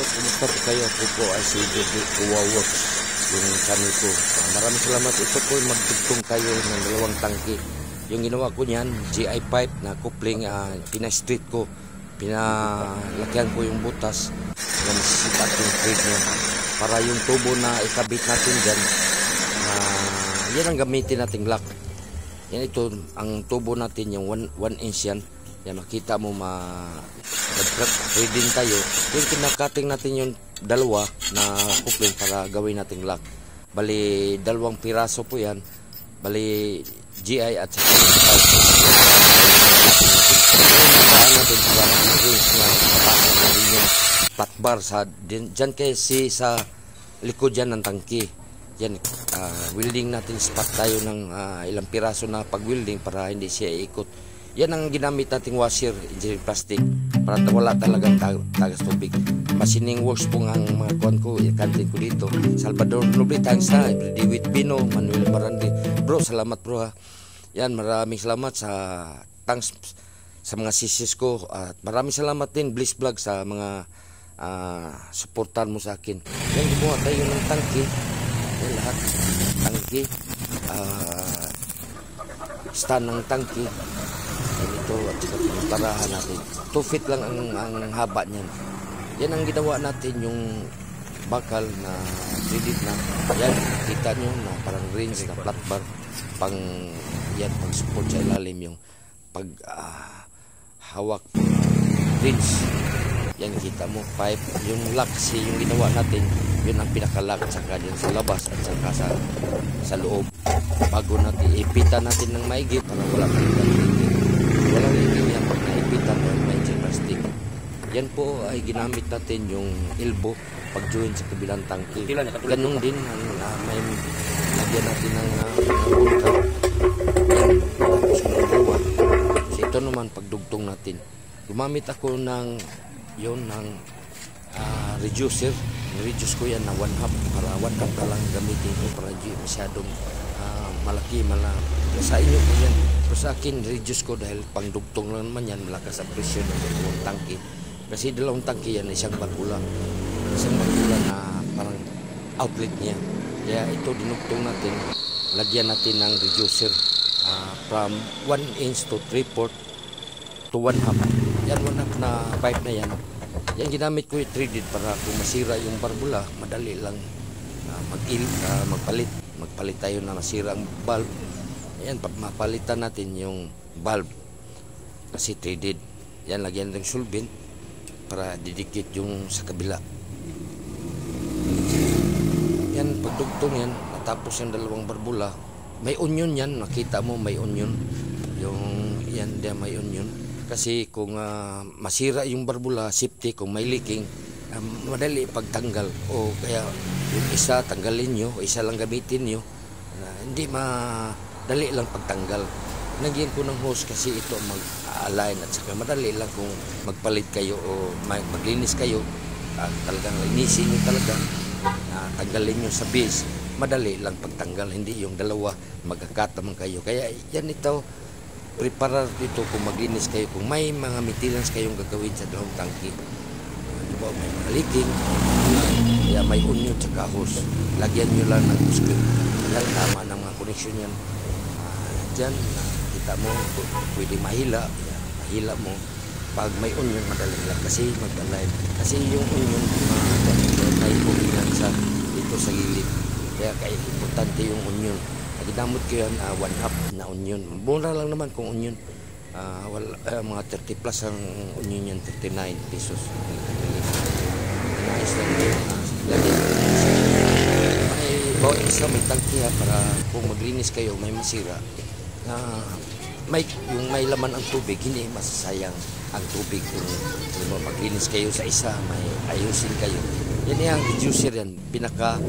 Hello, kumusta po kayo? Ako po ay si Jojo Kuwa Works, yung channel ko. Maraming salamat. Ito po magtugtong tayo ng dalawang tangke. Yung ginawa ko niyan, GI pipe na coupling, pina-street ko. Pinalakyan ko yung butas. Yan, sipat yung thread niya. Para yung tubo na ikabit natin dyan, yan ang gamitin nating lock. Yan, ito, ang tubo natin, yung 1 inch yan. Yan, makita mo nag-threading tayo. Yung kinakating natin yung dalawa na coupling para gawin nating lock. Bali, 2 piraso po yan. Bali, GI at saka natin para mag-range na yung flat bar dyan kasi sa likod dyan ng tangki. Yan, welding natin spot tayo ng ilang piraso na pag-welding para hindi siya ikot. Yan ang ginamit nating washer, engineering plastic, para wala talagang tagas tubig. Machining works po ang mga kuwan ko, ikantin ko dito. Salvador Noble, thanks ha. David Pino, Manuel Marandi. Bro, salamat bro ha. Yan, maraming salamat thanks sa mga sisis ko. At maraming salamat din, Bliss Vlog, sa mga supportan mo sa akin. Yan, gumawa tayo ng tangki. Yan lahat, tangki. Stand ng tangki. Ito at saka pinaparahan natin. 2 feet lang ang haba niyan. Yan ang ginawa natin, yung bakal na 3D na. Yan, kita nyo na parang range na flat bar. Yan, pang support sa ilalim yung pag hawak range. Yan, kita mo, pipe. Yung lock, yung ginawa natin, yun ang pinaka-lock at saka dyan sa labas at saka sa loob. Bago natin, ipitan natin ng maigi para wala kang walang leaking yan pag naipitan ng engineering plastic. Yan po ay ginamit natin yung elbow pag join sa kabilang tangke. Ganun din may lagyan natin ng ultra. Yan, tapos ng gawa. So ito naman pagdugtong natin. Gumamit ako ng reducer. Reduce ko yan na 1/2 para 1/2 na lang gamitin ko para di masyadong malaki. Sa inyo po yan. Pero sa akin, reduce ko dahil pangdugtong lang naman yan, malakas ang presyon ng dalawang tangke. Kasi 2 tangke yan, isang barbula. Isang barbula na parang outlet niya. Kaya ito, dinugtong natin, lagyan natin ng reducer from 1 inch to 3/4 to 1/2. Yan, 1/2 na pipe na yan. Yan, ginamit ko yung 3D para kung masira yung barbula, madali lang magpalit tayo na masira ang valve. Ayan, mapalitan natin yung valve kasi 3D. Yan, lagyan ng solvent para didikit yung sa kabila. Yan, pagdugtong yan, natapos yung 2 barbula. May onion yan, nakita mo may onion. Yan, diyan may onion. Kasi kung masira yung barbula, safety, kung may leaking, madali pagtanggal. O kaya yung isa tanggalin nyo, isa lang gamitin nyo. Hindi madali lang pagtanggal. Nagyan ko ng hose kasi ito mag-align at saka madali lang kung magpalit kayo o maglinis kayo. Talagang linisin nyo talaga. Tanggalin nyo sa base. Madali lang pagtanggal. Hindi yung dalawa magkakataman kayo. Kaya yan ito. Preparar dito kung maglinis kayo, kung may mga maintenance kayong gagawin sa dalawang tangki. Diba, may mga leaking, kaya may onion sa hose. Lagyan nyo lang ng screw. Yan, tama ng mga connection yan. Dyan, kita mo, pwede mahila. Mahila mo. Pag may onion, madali lang kasi mag-align. Kasi yung onion, may pumingan dito sa gilid. Kaya importante yung onion. Ginamot ko yan, 1/2 na onion. Mura lang naman kung onion. Mga 30 plus ang onion yan, 39 pesos. Nice lang yun. Bawat isa may tangki para kung maglinis kayo, may masira. Yung may laman ang tubig, hindi masasayang ang tubig. Kung maglinis kayo sa isa, may ayusin kayo. Yan yung reducer yan. Pinaka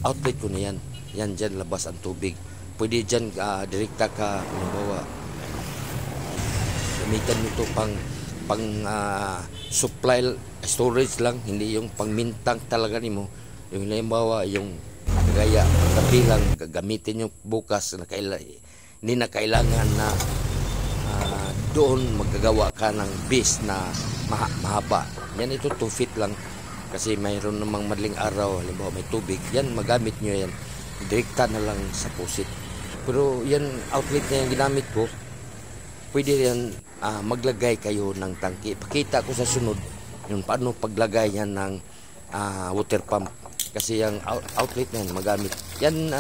outlet ko na yan. Yan, dyan labas ang tubig. Pwede dyan direkta ka, halimbawa, gamitan mo ito pang supply storage lang, hindi yung pang mintang talaga nimo. Yung halimbawa, yung gaya, gabi lang, gamitin nyo bukas, hindi na kailangan na doon magagawa ka ng base na mahaba. Yan ito 2 feet lang. Kasi mayroon namang madaling araw, halimbawa may tubig. Yan magamit nyo yan. Direkta na lang sa pusit. Pero yan outlet na yung ginamit ko. Pwede yan maglagay kayo ng tangke. Pakita ko sa sunod yung paano paglagay yan ng water pump. Kasi yung outlet na yan magamit. Yan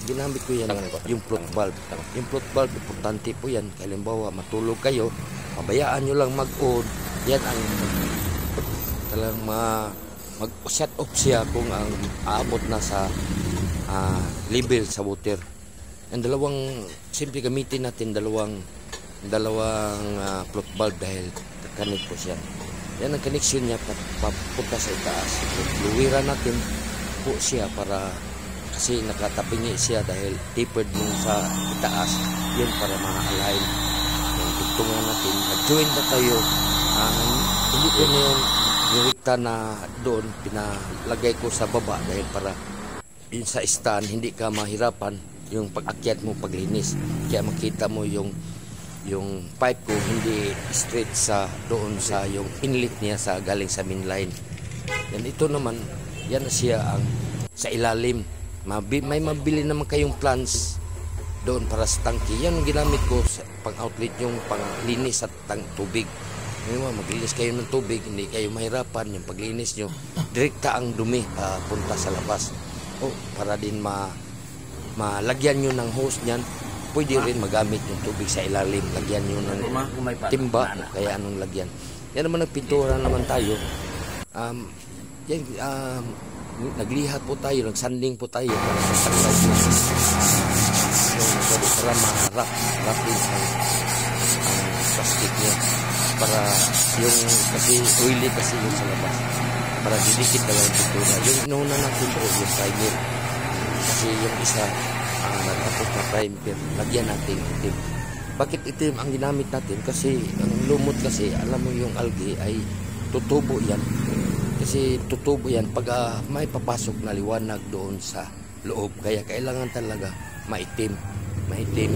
ginamit ko yan yung float valve. Yung float valve importante po yan. Halimbawa matulog kayo, pabayaan nyo lang mag-on. Yan ang talagang mag-shut off siya kung ang aabot na sa level sa water. Ang dalawang, simple gamitin natin dalawang float valve dahil kakanit po siya. Yan ang connection niya papunta sa itaas. Luwiran natin po siya para kasi nakatabingi siya dahil tapered nung sa itaas. Yun para ma-align. Yung tugtungan natin. Nag-join na tayo. Hindi ko na yung direkta na doon pinalagay ko sa baba dahil para yun sa stand hindi ka mahirapan yung pag-akyat mo paglinis. Kaya makita mo yung pipe ko hindi straight sa doon sa yung inlet niya sa galing sa main line. Yan ito naman, yan na siya ang sa ilalim. May mabili naman kayong plants doon para sa tangke. Yan ang ginamit ko sa pang-outlet yung panglinis at tubig. Ngayon, maglinis kayo ng tubig, hindi kayo mahirapan yung paglinis nyo. Direkta ang dumi punta sa labas. Para din malagyan nyo ng hose niyan. Pwede rin magamit yung tubig sa ilalim. Lagyan nyo ng timba o kaya anong lagyan. Yan naman nagpintura naman tayo. Naglihat po tayo, nagsanding po tayo para sa tangkay para ma-wrap din ang plastic niya. Para yung kasi oily kasi yung sa labas. Para didikit na lang yung pintura. Yung inuuna natin po yung primer. Kasi yung isa tapos na primer, lagyan natin itim. Bakit itim ang ginamit natin? Kasi ang lumot kasi, alam mo yung algae ay tutubo yan. Kasi tutubo yan pag may papasok na liwanag doon sa loob. Kaya kailangan talaga maitim. Maitim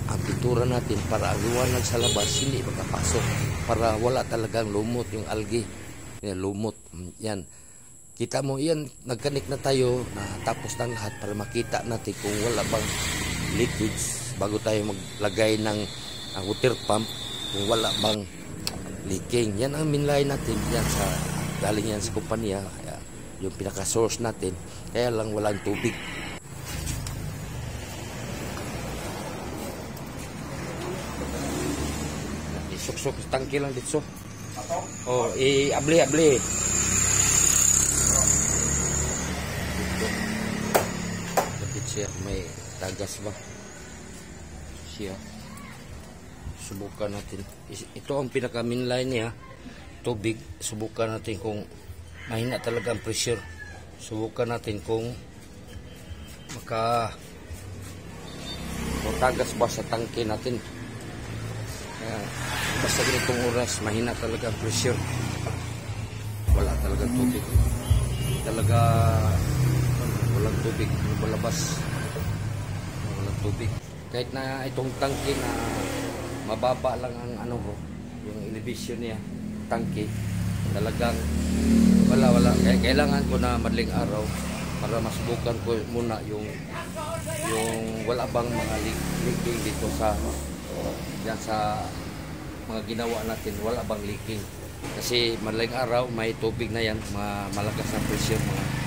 ang pintura natin para ang liwanag sa labas hindi makapasok. Para wala talagang lumot yung algae. Yan, lumot. Yan. Kita mo, yan, nagkanik na tayo na tapos ng lahat para makita natin kung wala bang liquids bago tayo maglagay ng water pump, kung wala bang leaking. Yan ang minlay natin, yan sa galing yan sa kumpanya, yung pinaka-source natin, kaya lang walang tubig. Isok-sok, tangki lang dito. I-abli. Siya may tagas ba siya, subukan natin. Ito ang pinaka main line niya, tubig. Subukan natin kung mahina talaga ang pressure. Subukan natin kung tagas ba sa tangke natin. Basta ganitong oras mahina talaga ang pressure, wala talaga tubig talaga. Walang tubig, lumalabas. Walang tubig. Kahit na itong tangke na mababa lang ang yung elevation niya, tangke, talagang wala. Kaya kailangan ko na madaling araw para masubukan ko muna yung wala bang mga leaking dito sa mga ginawa natin, wala bang leaking. Kasi madaling araw may tubig na yan, malakas na pressure, mga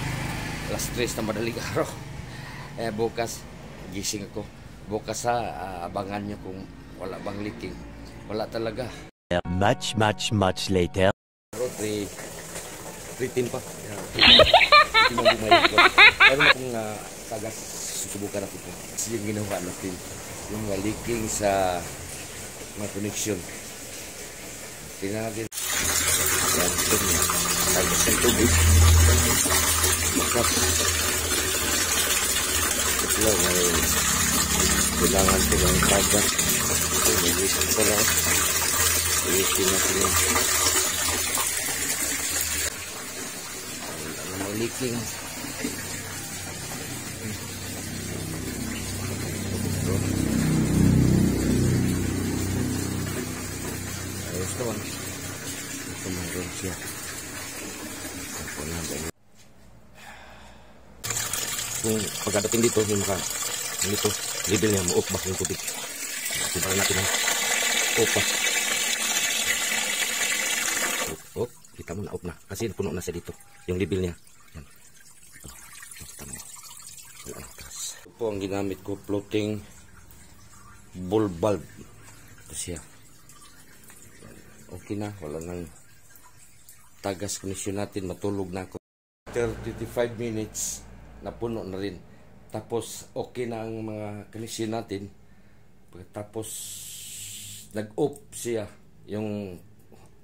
alas 3 na madaling araw. Bukas gising ako. Bukas abangan nyo kung wala bang leaking. Wala talaga. Much later. 3:10 pa. Pero kung tagas, susubukan natin ito. Kasi yung ginawa natin, yung leaking sa mga connection. Tingnan natin. Yan, tagas ng tubig. Makas. Ito lang, kailangan ko ng tagas. Ito, nag-isip ko lang. Iisin natin yun. Wala namang leaking. Ayos naman. Ito naman. Siya. Kung pagdating dito, yung dito, level niya, ma-off ba yung tubig. Sibaran natin ang off ba. Off, kita mo na off na. Kasi puno na siya dito. Yung level niya. Yan. Ito, kita mo. Wala na taas. Ito po ang ginamit ko, floating ball bulb. Ito siya. Okay na, wala nang tagas connection natin, matulog na ako. After 35 minutes, napuno na rin. Tapos, okay na ang mga connection natin. Pagkatapos, nag-off siya. Yung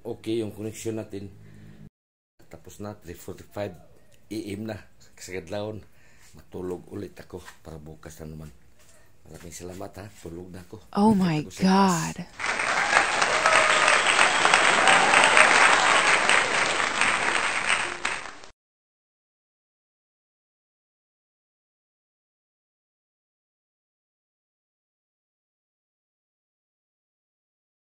okay yung connection natin. Tapos na, 3:45 AM na. Kasi kadlawon, matulog ulit ako para bukas na naman. Maraming salamat ha, tulog na ako. Oh my God.